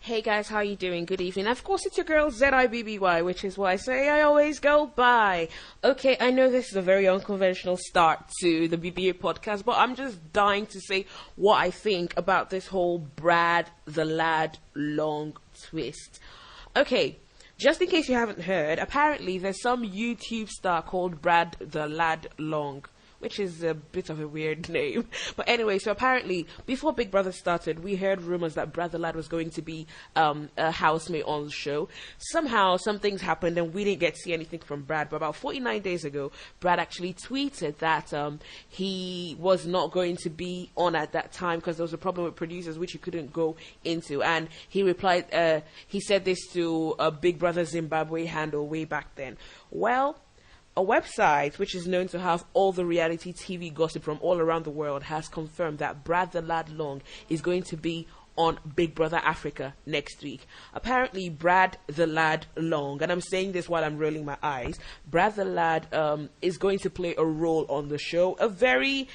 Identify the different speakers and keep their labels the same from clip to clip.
Speaker 1: Hey guys, how you doing? Good evening. Of course, it's your girl ZIBBY, which is why I say I always go by. Okay, I know this is a very unconventional start to the BBA podcast, but I'm just dying to say what I think about this whole Brad the Lad Long twist. Okay, just in case you haven't heard, apparently there's some YouTube star called Brad the Lad Long, which is a bit of a weird name. But anyway, so apparently, before Big Brother started, we heard rumors that Brad the Lad was going to be a housemate on the show. Somehow, some things happened and we didn't get to see anything from Brad. But about 49 days ago, Brad actually tweeted that he was not going to be on at that time because there was a problem with producers, which he couldn't go into. And he replied, he said this to a Big Brother Zimbabwe handle way back then. Well, a website which is known to have all the reality TV gossip from all around the world has confirmed that Brad the Lad Long is going to be on Big Brother Africa next week. Apparently, Brad the Lad Long, and I'm saying this while I'm rolling my eyes, Brad the Lad is going to play a role on the show, a very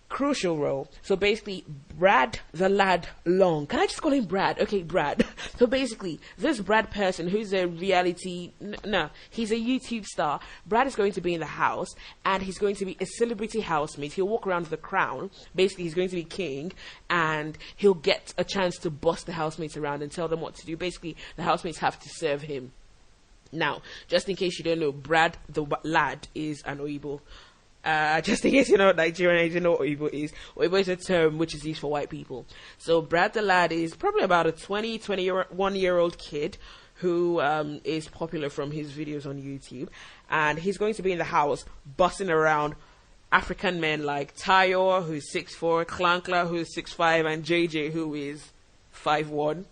Speaker 1: crucial role. So basically, Brad the Lad Long. Can I just call him Brad? Okay, Brad. So basically, this Brad person who's a reality, he's a YouTube star. Brad is going to be in the house, and he's going to be a celebrity housemate. He'll walk around with a crown. Basically, he's going to be king, and he'll get a chance to boss the housemates around and tell them what to do. Basically, the housemates have to serve him. Now, just in case you don't know, Brad the Lad is an Oyibo. Just in case you're not Nigerian and you don't know what Oyibo is. Oyibo is a term which is used for white people. So Brad the Lad is probably about a 21-year-old kid who is popular from his videos on YouTube. And he's going to be in the house bossing around African men like Tayo, who's 6'4", Klankla, who's 6'5", and JJ, who is 5'1".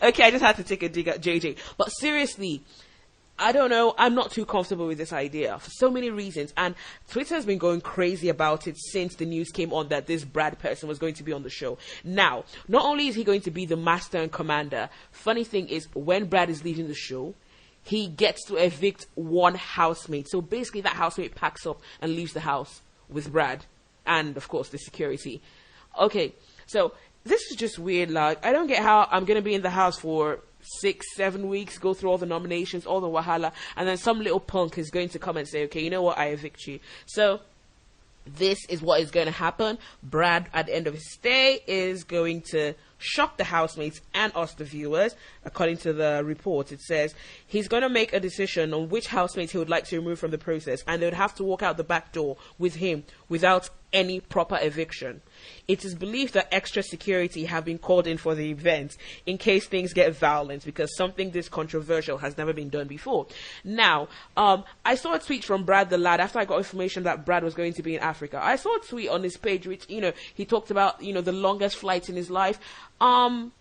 Speaker 1: Okay, I just had to take a dig at JJ. But seriously, I don't know, I'm not too comfortable with this idea for so many reasons, and Twitter has been going crazy about it since the news came on that this Brad person was going to be on the show. Now, not only is he going to be the master and commander, funny thing is, when Brad is leaving the show, he gets to evict one housemate. So basically that housemate packs up and leaves the house with Brad, and of course the security. Okay, so this is just weird. Like, I don't get how I'm going to be in the house for 6-7 weeks, go through all the nominations, all the wahala, and then some little punk is going to come and say, okay, you know what, I evict you. So this is what is going to happen. Brad, at the end of his stay, is going to shock the housemates and us, the viewers. According to the report, it says he's going to make a decision on which housemates he would like to remove from the process, and they would have to walk out the back door with him without any proper eviction. It is believed that extra security have been called in for the event in case things get violent, because something this controversial has never been done before. Now, I saw a tweet from Brad the Lad after I got information that Brad was going to be in Africa. I saw a tweet on his page which, he talked about, the longest flight in his life. The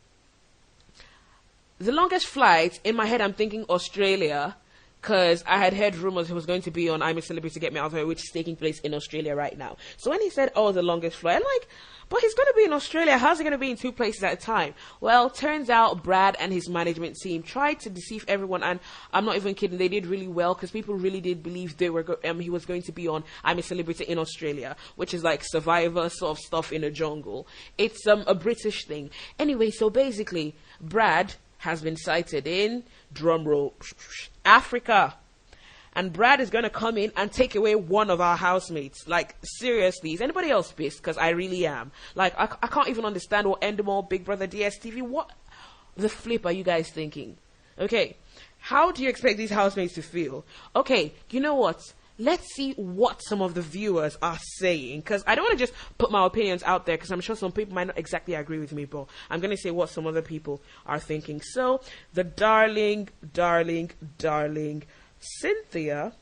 Speaker 1: longest flight, in my head, I'm thinking Australia, because I had heard rumors he was going to be on I'm a Celebrity, Get Me Out of Here, which is taking place in Australia right now. So when he said, the longest flight, I'm like, but he's going to be in Australia. How's he going to be in two places at a time? Well, turns out Brad and his management team tried to deceive everyone, and I'm not even kidding, they did really well, because people really did believe he was going to be on I'm a Celebrity in Australia, which is like Survivor sort of stuff in a jungle. It's a British thing. Anyway, so basically, Brad has been sighted in, drumroll, Africa. And Brad is going to come in and take away one of our housemates. Like, seriously, is anybody else pissed? Because I really am. Like, I can't even understand what Endemol, Big Brother, DSTV, what the flip are you guys thinking? Okay, how do you expect these housemates to feel? Okay, you know what? Let's see what some of the viewers are saying, because I don't want to just put my opinions out there, because I'm sure some people might not exactly agree with me, but I'm going to say what some other people are thinking. So, the darling Cynthia.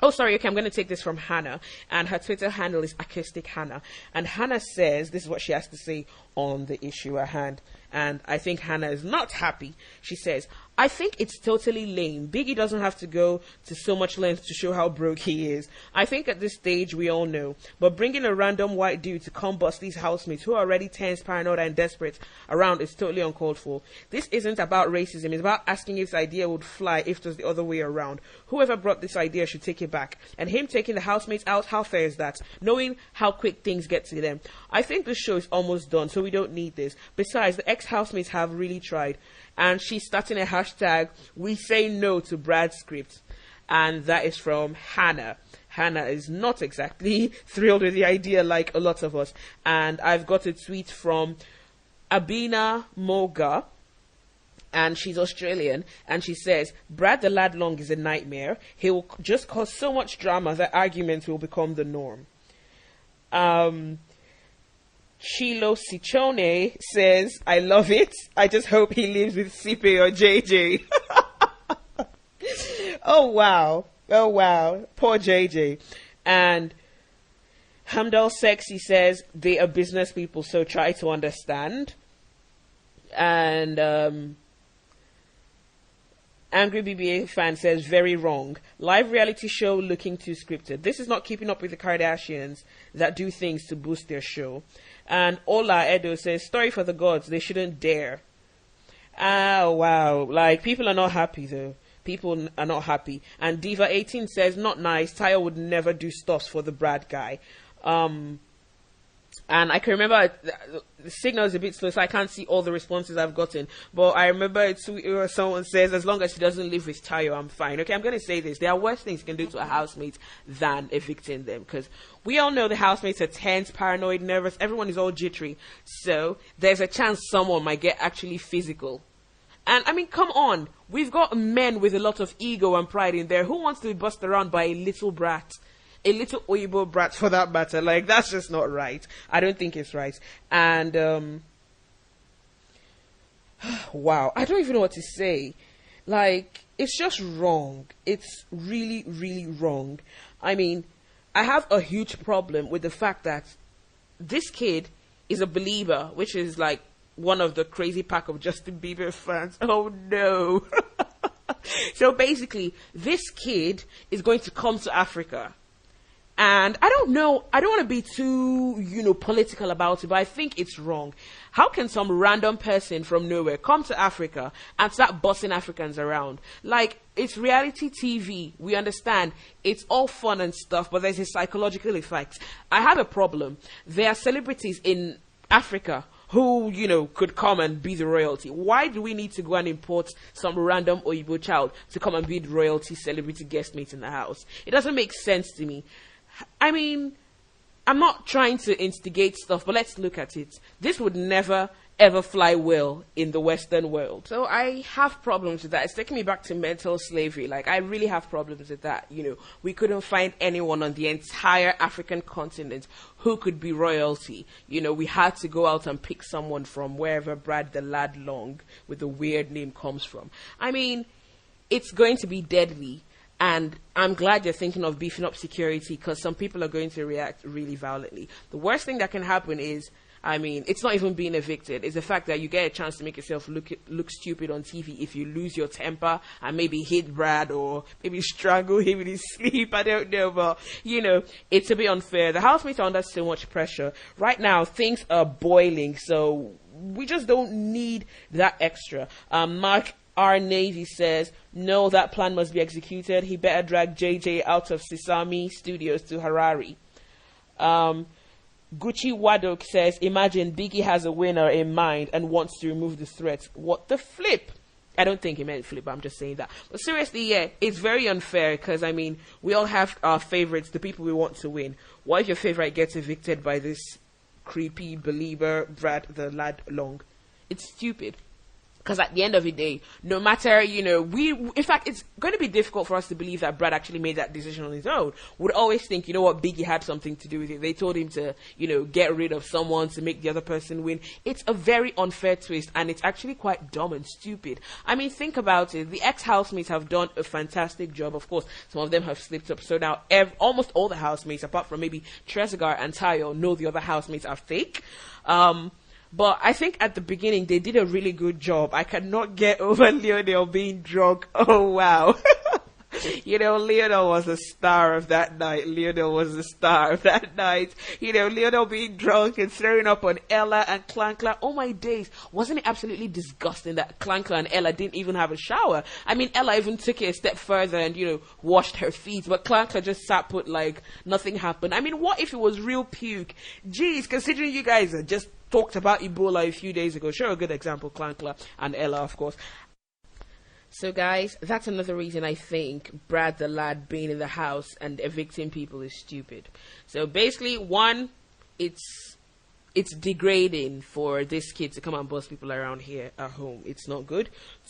Speaker 1: Oh, sorry. Okay, I'm going to take this from Hannah, and her Twitter handle is Acoustic Hannah. And Hannah says, this is what she has to say on the issue at hand. And I think Hannah is not happy. She says, I think it's totally lame. Biggie doesn't have to go to so much length to show how broke he is. I think at this stage we all know. But bringing a random white dude to come bust these housemates who are already tense, paranoid, and desperate around is totally uncalled for. This isn't about racism. It's about asking if this idea would fly if it was the other way around. Whoever brought this idea should take it back. And him taking the housemates out, how fair is that? Knowing how quick things get to them. I think this show is almost done, so we don't need this. Besides, the ex-housemates have really tried. And she's starting a hashtag, we say no to Brad's script. And that is from Hannah. Hannah is not exactly thrilled with the idea like a lot of us. And I've got a tweet from Abina Moga. And she's Australian. And she says, Brad the lad long is a nightmare. He will just cause so much drama that arguments will become the norm. Chilo Ciccone says, I love it. I just hope he lives with Sipe or JJ. Oh, wow. Oh, wow. Poor JJ. And Hamdal Sexy says, they are business people, so try to understand. And Angry BBA fan says, very wrong. Live reality show looking too scripted. This is not keeping up with the Kardashians that do things to boost their show. And Ola Edo says, story for the gods, they shouldn't dare. Oh, wow. Like, people are not happy, though. People are not happy. And Diva18 says, not nice. Tayo would never do stuffs for the Brad guy. And I can remember the signal is a bit slow, so I can't see all the responses I've gotten. But I remember it's someone says, as long as he doesn't live with Tayo, I'm fine. Okay, I'm going to say this. There are worse things you can do to a housemate than evicting them. Because we all know the housemates are tense, paranoid, nervous. Everyone is all jittery. So there's a chance someone might get actually physical. And, I mean, come on. We've got men with a lot of ego and pride in there. Who wants to be bussed around by a little brat? A little Oyibo brat, for that matter. Like, that's just not right. I don't think it's right. And, wow. I don't even know what to say. Like, it's just wrong. It's really, really wrong. I mean, I have a huge problem with the fact that this kid is a believer, which is like one of the crazy pack of Justin Bieber fans. Oh, no. So basically, this kid is going to come to Africa. And I don't know, I don't want to be too, political about it, but I think it's wrong. How can some random person from nowhere come to Africa and start bossing Africans around? Like, it's reality TV. We understand. It's all fun and stuff, but there's a psychological effect. I have a problem. There are celebrities in Africa who, could come and be the royalty. Why do we need to go and import some random Oyibo child to come and be the royalty celebrity guest mate in the house? It doesn't make sense to me. I mean, I'm not trying to instigate stuff, but let's look at it. This would never, ever fly well in the Western world. So I have problems with that. It's taking me back to mental slavery. Like, I really have problems with that. We couldn't find anyone on the entire African continent who could be royalty. We had to go out and pick someone from wherever Brad the lad long with the weird name comes from. I mean, it's going to be deadly. And I'm glad you're thinking of beefing up security, because some people are going to react really violently. The worst thing that can happen is, it's not even being evicted. It's the fact that you get a chance to make yourself look stupid on TV if you lose your temper and maybe hit Brad or maybe strangle him in his sleep. I don't know, but, it's a bit unfair. The housemates are under so much pressure. Right now, things are boiling, so we just don't need that extra. Mark Our Navy says, no, that plan must be executed. He better drag JJ out of Sesame Studios to Harare. Gucci Wadok says, imagine Biggie has a winner in mind and wants to remove the threat. What the flip? I don't think he meant flip, I'm just saying that. But seriously, yeah, it's very unfair because, we all have our favorites, the people we want to win. What if your favorite gets evicted by this creepy believer, Brad the lad long? It's stupid. Because at the end of the day, no matter, in fact, it's going to be difficult for us to believe that Brad actually made that decision on his own. We'd always think, Biggie had something to do with it. They told him to, get rid of someone to make the other person win. It's a very unfair twist, and it's actually quite dumb and stupid. Think about it. The ex-housemates have done a fantastic job. Of course, some of them have slipped up. So now, almost all the housemates, apart from maybe Trezegar and Tayo, know the other housemates are fake. But I think at the beginning they did a really good job. I cannot get over Lionel being drunk. Oh wow. Lionel was the star of that night. Lionel being drunk and throwing up on Ella and Clankla. Oh my days. Wasn't it absolutely disgusting that Clankla and Ella didn't even have a shower? I mean, Ella even took it a step further and, washed her feet. But Clankla just sat put like nothing happened. I mean, what if it was real puke? Jeez, considering you guys just talked about Ebola a few days ago. Sure, a good example, Clankla and Ella, of course. So guys, that's another reason I think Brad the lad being in the house and evicting people is stupid. So basically, one, it's degrading for this kid to come and boss people around here at home. It's not good.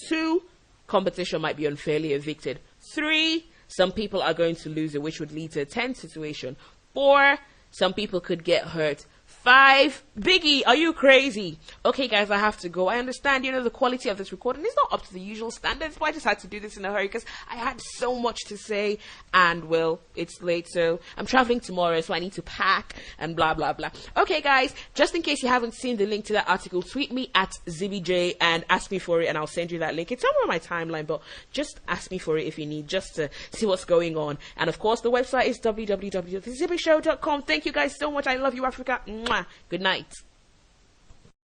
Speaker 1: Two, competition might be unfairly evicted. Three, some people are going to lose it, which would lead to a tense situation. Four, some people could get hurt. 5, Biggie, are you crazy? Okay, guys, I have to go. I understand, the quality of this recording is not up to the usual standards, but I just had to do this in a hurry because I had so much to say, and, well, it's late, so I'm traveling tomorrow, so I need to pack, and blah, blah, blah. Okay, guys, just in case you haven't seen the link to that article, tweet me at ZibbyJ and ask me for it, and I'll send you that link. It's somewhere on my timeline, but just ask me for it if you need, just to see what's going on. And, of course, the website is www.thezibbyshow.com. Thank you guys so much. I love you, Africa. Mwah. Good night.